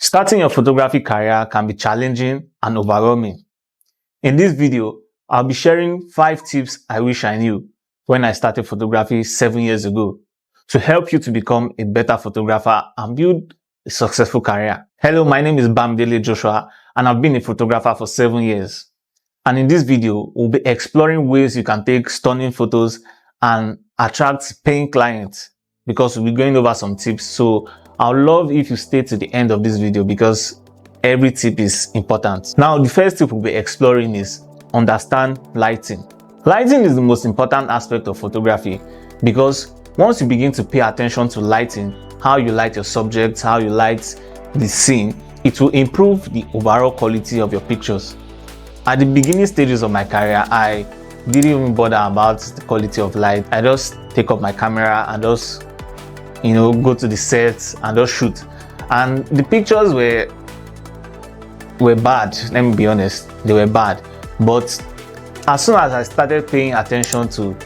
Starting your photography career can be challenging and overwhelming. In this video, I'll be sharing 5 tips I wish I knew when I started photography 7 years ago to help you to become a better photographer and build a successful career. Hello, my name is Bamdele Joshua and I've been a photographer for 7 years. And in this video, we'll be exploring ways you can take stunning photos and attract paying clients, because we'll be going over some tips. So I'd love if you stay to the end of this video because every tip is important. Now, the first tip we'll be exploring is understand lighting. Lighting is the most important aspect of photography because once you begin to pay attention to lighting, how you light your subjects, how you light the scene, it will improve the overall quality of your pictures. At the beginning stages of my career, I didn't even bother about the quality of light. I just take up my camera and just go to the sets and just shoot. And the pictures were bad, let me be honest, they were bad. But as soon as I started paying attention to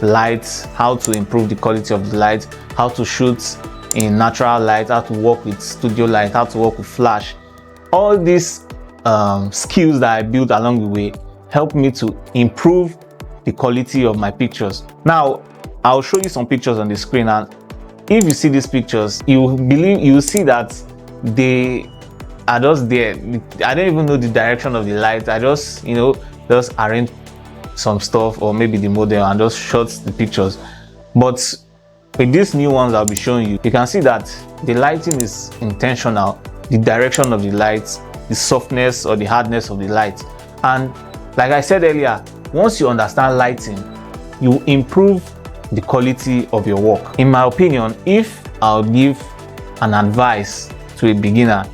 lights, how to improve the quality of the light, how to shoot in natural light, how to work with studio light, how to work with flash, all these skills that I built along the way helped me to improve the quality of my pictures. Now, I'll show you some pictures on the screen, and if you see these pictures, you will see that they are just there. I don't even know the direction of the light. I just just arrange some stuff, or maybe the model, and just shot the pictures. But with these new ones I'll be showing you, you can see that the lighting is intentional, the direction of the light, the softness or the hardness of the light. And like I said earlier, once you understand lighting, you improve the quality of your work. In my opinion, if I'll give an advice to a beginner,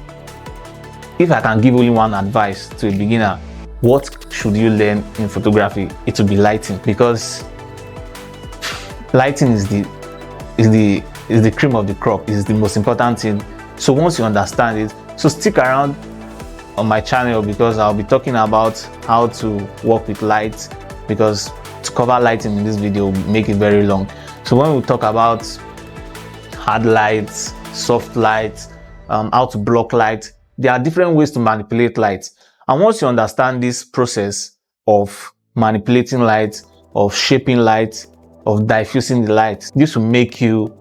if I can give only one advice to a beginner, what should you learn in photography? It will be lighting, because lighting is the cream of the crop, is the most important thing. So once you understand it, so stick around on my channel, because I'll be talking about how to work with lights, because to cover lighting in this video will make it very long. So when we talk about hard lights, soft lights, how to block light, there are different ways to manipulate light. And once you understand this process of manipulating light, of shaping light, of diffusing the light, this will make you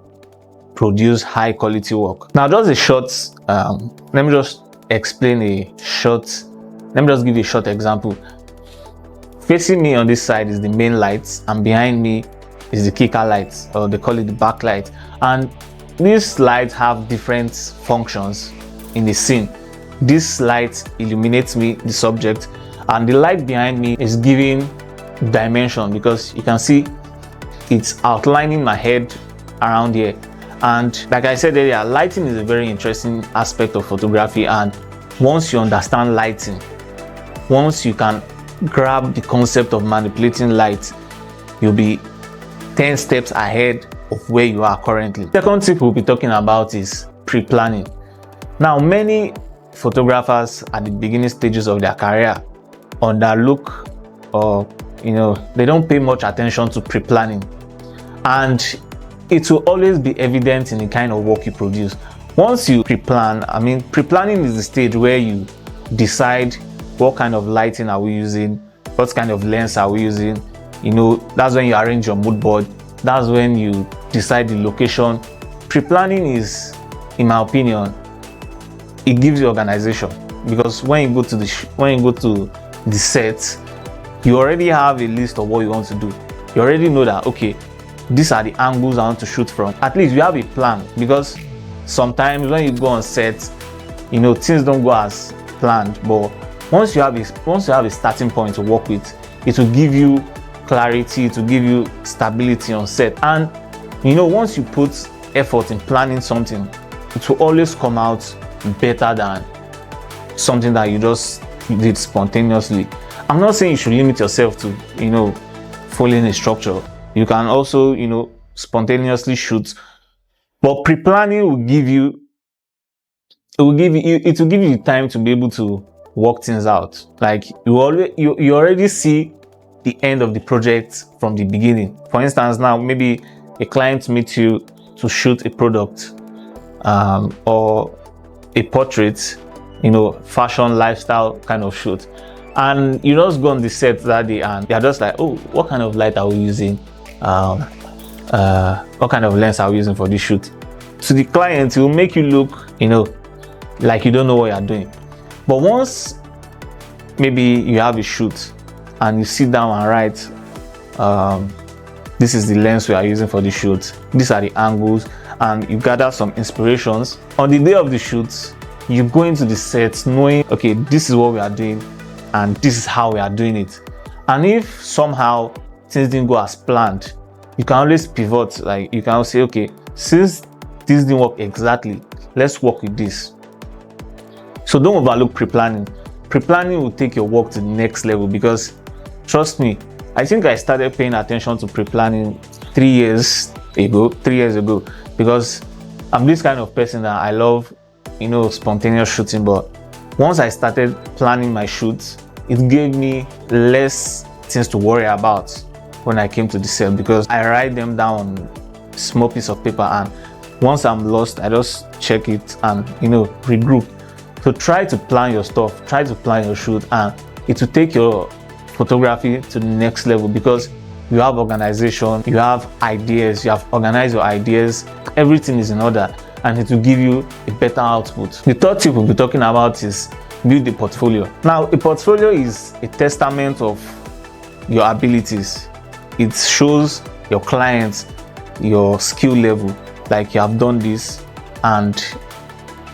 produce high quality work. Now, just a short, let me just explain let me just give you a short example. Facing me on this side is the main lights, and behind me is the kicker lights, or they call it the backlight. And these lights have different functions in the scene. This light illuminates me, the subject, and the light behind me is giving dimension, because you can see it's outlining my head around here. And like I said earlier, lighting is a very interesting aspect of photography. And once you understand lighting, once you can grab the concept of manipulating light, you'll be 10 steps ahead of where you are currently. The second tip we'll be talking about is pre-planning. Now, many photographers at the beginning stages of their career underlook, or they don't pay much attention to pre-planning, and it will always be evident in the kind of work you produce. Once you pre-plan, pre-planning is the stage where you decide what kind of lighting are we using, what kind of lens are we using. That's when you arrange your mood board. That's when you decide the location. Pre-planning is, in my opinion, it gives you organization, because when you go to the set, you already have a list of what you want to do. You already know that, okay, these are the angles I want to shoot from. At least you have a plan, because sometimes when you go on set, things don't go as planned. But once you have a starting point to work with, it will give you clarity, it will give you stability on set. And once you put effort in planning something, it will always come out better than something that you just did spontaneously. I'm not saying you should limit yourself to following a structure. You can also spontaneously shoot, but pre-planning will give you the time to be able to work things out. Like you already see the end of the project from the beginning. For instance, now maybe a client meets you to shoot a product, or a portrait, fashion, lifestyle kind of shoot. And you just go on the set that day and they're just like, oh, what kind of light are we using? What kind of lens are we using for this shoot? To the client, it will make you look, like you don't know what you're doing. But once maybe you have a shoot and you sit down and write, this is the lens we are using for the shoot, these are the angles, and you gather some inspirations. On the day of the shoot, you go into the set knowing, okay, this is what we are doing and this is how we are doing it. And if somehow things didn't go as planned, you can always pivot. Like you can say, okay, since this didn't work exactly, let's work with this. So don't overlook pre-planning. Pre-planning will take your work to the next level, because trust me, I think I started paying attention to pre-planning 3 years ago, because I'm this kind of person that I love, spontaneous shooting. But once I started planning my shoots, it gave me less things to worry about when I came to the set, because I write them down on small piece of paper, and once I'm lost, I just check it and regroup. So try to plan your stuff, try to plan your shoot, and it will take your photography to the next level, because you have organization, you have ideas, you have organized your ideas, everything is in order, and it will give you a better output. The third tip we'll be talking about is build a portfolio. Now, a portfolio is a testament of your abilities. It shows your clients your skill level, like you have done this and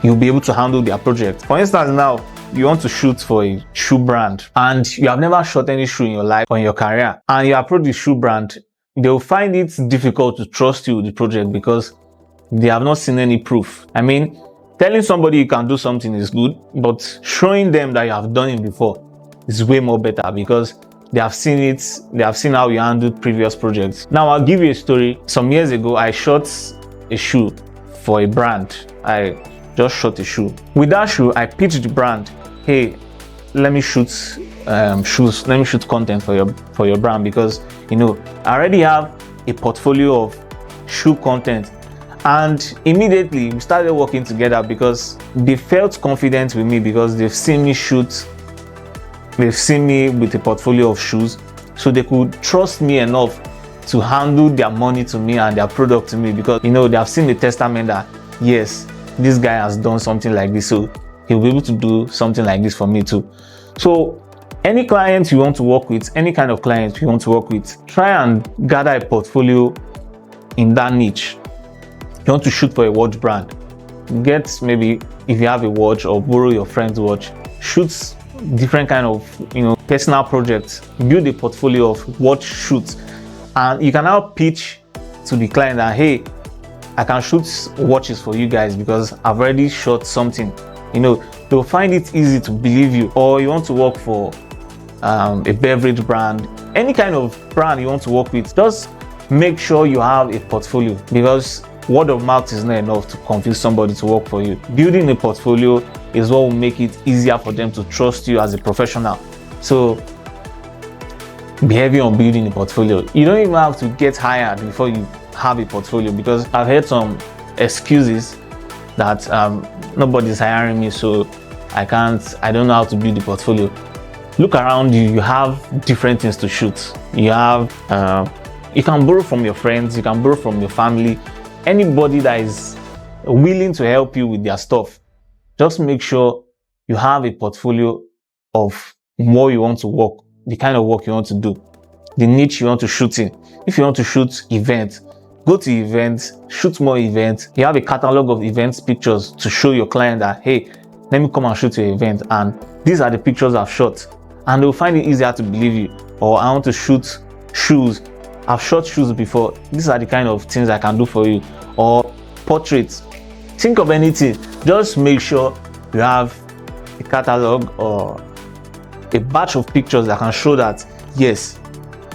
you'll be able to handle their project. For instance, now you want to shoot for a shoe brand and you have never shot any shoe in your life or in your career, and you approach the shoe brand, they'll find it difficult to trust you with the project because they have not seen any proof. I mean, telling somebody you can do something is good, but showing them that you have done it before is way more better, because they have seen it, they have seen how you handled previous projects. Now, I'll give you a story. Some years ago, I shot a shoe for a brand. I just shot a shoe. With that shoe, I pitched the brand, hey, let me shoot shoes, let me shoot content for your brand, because I already have a portfolio of shoe content. And immediately we started working together because they felt confident with me, because they've seen me shoot, they've seen me with a portfolio of shoes, so they could trust me enough to handle their money to me and their product to me, because they have seen the testament that yes, this guy has done something like this, so he'll be able to do something like this for me too. So any client you want to work with, any kind of client you want to work with, try and gather a portfolio in that niche. You want to shoot for a watch brand, get, maybe if you have a watch, or borrow your friend's watch, shoot different kind of personal projects, build a portfolio of watch shoots, and you can now pitch to the client that, hey, I can shoot watches for you guys because I've already shot something. They'll find it easy to believe you. Or you want to work for a beverage brand, any kind of brand you want to work with, just make sure you have a portfolio, because word of mouth is not enough to convince somebody to work for you. Building a portfolio is what will make it easier for them to trust you as a professional. So be heavy on building a portfolio. You don't even have to get hired before you have a portfolio, because I've heard some excuses that nobody's hiring me, so I don't know how to build a portfolio. Look around you, you have different things to shoot. You can borrow from your friends, you can borrow from your family, anybody that is willing to help you with their stuff. Just make sure you have a portfolio of what you want to work, the kind of work you want to do, the niche you want to shoot in. If you want to shoot events, go to events, shoot more events. You have a catalog of events pictures to show your client that, hey, let me come and shoot your event, and these are the pictures I've shot, and they'll find it easier to believe you. Or I want to shoot shoes, I've shot shoes before, these are the kind of things I can do for you. Or portraits, think of anything, just make sure you have a catalog or a batch of pictures that can show that yes,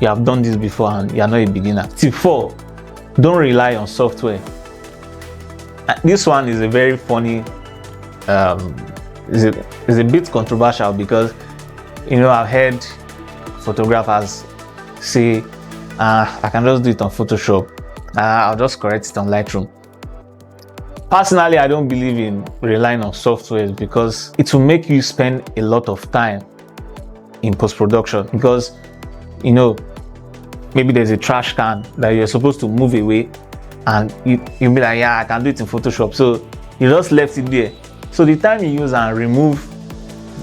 you have done this before and you are not a beginner. Tip 4, don't rely on software. This one is a very funny, is a bit controversial, because I've heard photographers say, I can just do it on Photoshop, I'll just correct it on Lightroom. Personally, I don't believe in relying on software because it will make you spend a lot of time in post-production, because maybe there's a trash can that you're supposed to move away and you'll be like, yeah, I can do it in Photoshop, so you just left it there. So the time you use and remove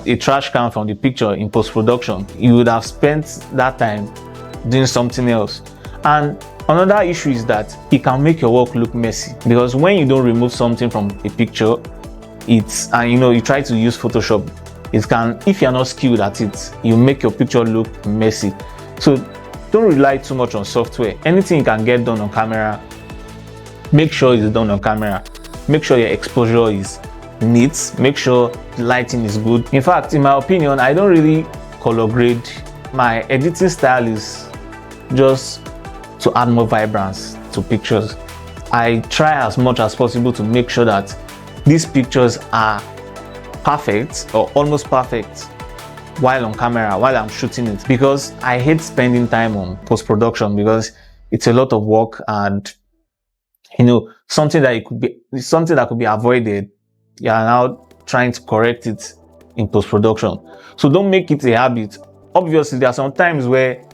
a trash can from the picture in post-production, you would have spent that time doing something else. And another issue is that it can make your work look messy, because when you don't remove something from a picture, you try to use Photoshop, it can, if you're not skilled at it, you make your picture look messy. So don't rely too much on software. Anything you can get done on camera, make sure it's done on camera. Make sure your exposure is neat. Make sure the lighting is good. In fact, in my opinion, I don't really color grade. My editing style is just to add more vibrance to pictures. I try as much as possible to make sure that these pictures are perfect or almost perfect while on camera, while I'm shooting it, because I hate spending time on post-production because it's a lot of work, and something that could be avoided, you are now trying to correct it in post-production. So don't make it a habit. Obviously, there are some times where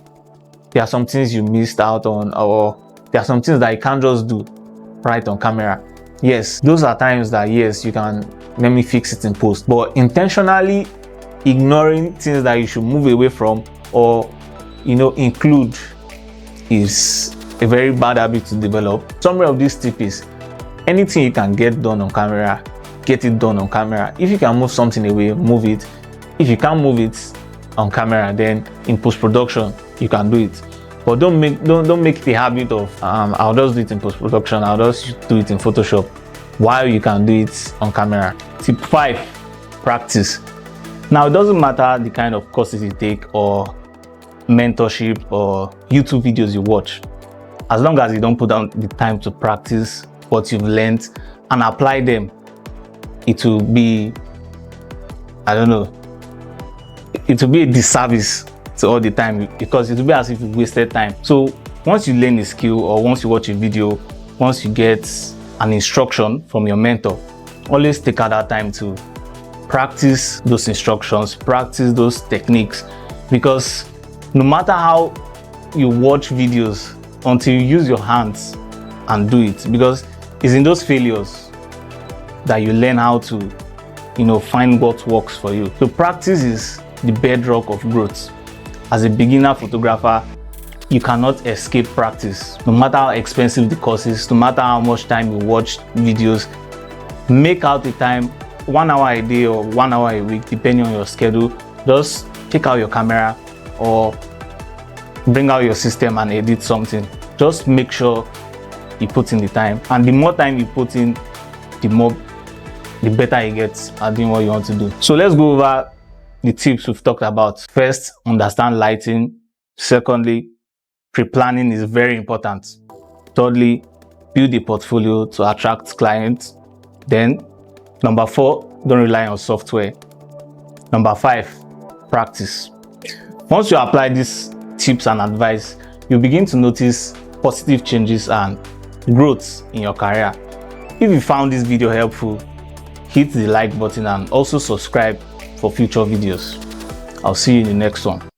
there are some things you missed out on, or there are some things that you can't just do right on camera. Yes, those are times that, yes, you can, let me fix it in post. But intentionally ignoring things that you should move away from or include is a very bad habit to develop. Summary of this tip is, anything you can get done on camera, get it done on camera. If you can move something away, move it. If you can't move it on camera, then in post-production you can do it. But don't make the habit of I'll just do it in post-production, I'll just do it in Photoshop, while you can do it on camera. Tip 5, practice. Now, it doesn't matter the kind of courses you take or mentorship or YouTube videos you watch, as long as you don't put down the time to practice what you've learned and apply them, it will be, it will be a disservice to all the time, because it will be as if you wasted time. So once you learn a skill, or once you watch a video, once you get an instruction from your mentor, always take out that time to practice those instructions, practice those techniques, because no matter how you watch videos, until you use your hands and do it, because it's in those failures that you learn how to find what works for you. So practice is the bedrock of growth. As a beginner photographer, you cannot escape practice. No matter how expensive the course is, no matter how much time you watch videos, make out the time, 1 hour a day or 1 hour a week, depending on your schedule. Just take out your camera or bring out your system and edit something. Just make sure you put in the time, and the more time you put in, the better you get at doing what you want to do. So let's go over the tips we've talked about. First, understand lighting. Secondly, pre-planning is very important. Thirdly, build a portfolio to attract clients. Then, number 4, don't rely on software. Number 5, practice. Once you apply these tips and advice, you begin to notice positive changes and growth in your career. If you found this video helpful, hit the like button and also subscribe for future videos. I'll see you in the next one.